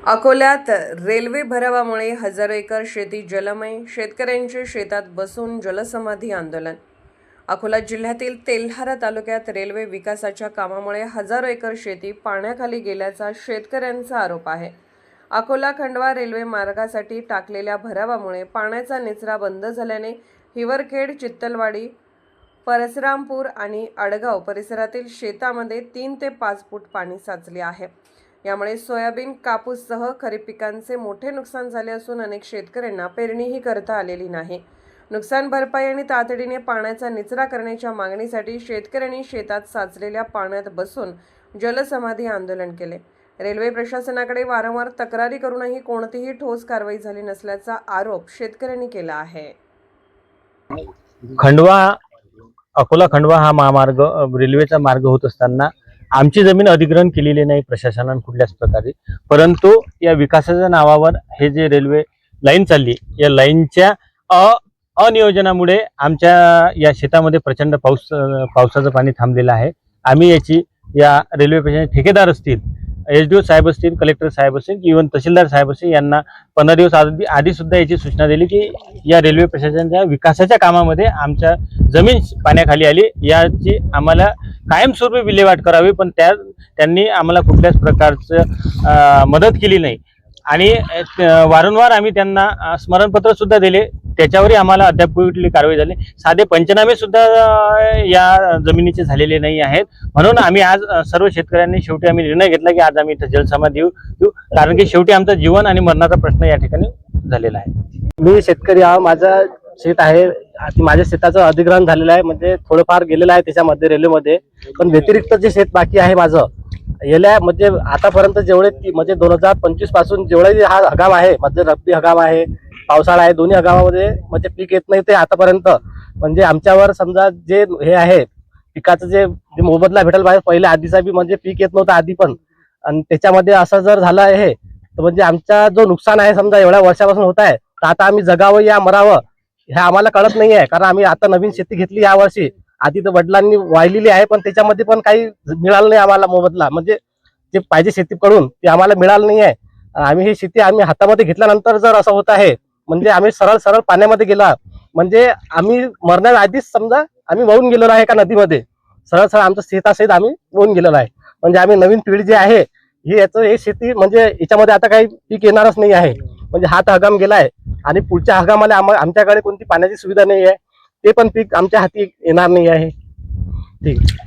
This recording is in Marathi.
अकोल्यात रेल्वे भरावामुळे हजारो एकर शेती जलमय, शेतकऱ्यांचे शेतात बसून जलसमाधी आंदोलन। अकोला जिल्ह्यातील तेल्हारा तालुक्यात रेल्वे विकासाच्या कामामुळे हजारो एकर शेती पाण्याखाली गेल्याचा शेतकऱ्यांचा आरोप आहे। अकोला खंडवा रेल्वे मार्गासाठी टाकलेल्या भरावामुळे पाण्याचा निचरा बंद झाल्याने हिवरखेड, चित्तलवाडी, परसरामपूर आणि अडगाव परिसरातील शेतामध्ये 3 ते 5 फूट पाणी साचले आहे। यामुळे सोयाबीन, कापूससह खरीप पिकांचे मोठे नुकसान झाले असून अनेक शेतकऱ्यांना पेरणीही करता आलेली नाही। नुकसान भरपाई आणि तातडीने पाण्याचा निचरा करण्याच्या मागणीसाठी शेतकऱ्यांनी शेतात साचलेल्या पाण्यात बसून जलसमाधी आंदोलन केले। रेल्वे प्रशासनाकडे वारंवार तक्रारी करूनही कोणतीही ठोस कारवाई झाली नसल्याचा आरोप शेतकऱ्यांनी केला आहे। अकोला खंडवा हा महामार्ग रेल्वेचा मार्ग होत असताना आमची जमीन अधिग्रहण केलेली नाही प्रशासनाने कुठल्याच प्रकारे, परंतु या विकासाच्या नावावर हे जे रेल्वे लाईन चालली, या लाईनच्या अनियोजनामुळे आमच्या या शेतामध्ये प्रचंड पावसाचं पाणी थांबलेलं आहे। आम्ही या रेल्वे प्रशासनाचे ठेकेदार असतील, SDO साहेब असतील, कलेक्टर साहेब असतील, इव्हन तहसीलदार साहेब असतील, यांना 15 दिवस आधी सुद्धा याची सूचना दिली की या रेल्वे प्रशासनाच्या विकासाच्या कामामध्ये आमच्या जमीन पाण्याखाली आली, याची आम्हाला कायमस्वरूपी विल्हेवाट करावी, पण त्यांनी आम्हाला कुठल्याच प्रकारचं मदत केली नाही। आणि वारंवार आम्ही त्यांना स्मरणपत्र सुद्धा दिले, त्याच्यावरही आम्हाला अद्याप कुठली कारवाई झाली। साधे पंचनामे सुद्धा या जमिनीचे झालेले नाही आहेत। म्हणून आम्ही आज सर्व शेतकऱ्यांनी शेवटी आम्ही निर्णय घेतला की आज आम्ही इथं जलसमाधी देऊ, कारण की शेवटी आमचा जीवन आणि मरणाचा प्रश्न या ठिकाणी झालेला आहे। मी शेतकरी आहे, माझं शेत आहे, माझ्या शेताचं अधिग्रहण झालेलं आहे, म्हणजे थोडंफार गेलेलं आहे त्याच्यामध्ये रेल्वेमध्ये, पण व्यतिरिक्त जे शेत बाकी आहे माझं गेल्या म्हणजे आतापर्यंत जेवढे म्हणजे 2025 पासून जेवढे हा हंगाम आहे, म्हणजे रब्बी हंगाम आहे, पावसाळा आहे, दोन्ही हंगामामध्ये म्हणजे पीक येत नाही ते आतापर्यंत म्हणजे आमच्यावर समजा जे हे आहे पिकाचं जे मोबदला भेटायला पाहिजे पहिले आधीचा बी म्हणजे पीक येत नव्हतं आधी पण, आणि त्याच्यामध्ये असं जर झालं आहे तर म्हणजे आमचा जो नुकसान आहे समजा एवढ्या वर्षापासून होत आहे, तर आता आम्ही जगावं या मरावं हे आम्हाला कळत नाही आहे। कारण आम्ही आता नवीन शेती घेतली या वर्षी, आधी तर वडिलांनी वाहिलेली आहे पण त्याच्यामध्ये पण काही मिळालं नाही आम्हाला मोबदला, म्हणजे जे पाहिजे शेतीकडून ते आम्हाला मिळालं नाही आहे। आम्ही ही शेती हातामध्ये घेतल्यानंतर जर असं होत आहे म्हणजे आम्ही सरळ पाण्यामध्ये गेला, म्हणजे आम्ही मरण्याच्या आधीच समजा आम्ही वाहून गेलेलो आहे का नदीमध्ये, सरळ आमचं शेतासहित आम्ही वाहून गेलेलो आहे। म्हणजे आम्ही नवीन पिढी जी आहे हे शेती म्हणजे याच्यामध्ये आता काही पीक येणारच नाही आहे, म्हणजे हा तर हंगाम गेला आहे आणि पुढच्या हंगामाला आमच्याकडे कोणती पाण्याची सुविधा नाही आहे, ते पण पीक आमच्या हाती येणार नाही आहे। ठीक आहे।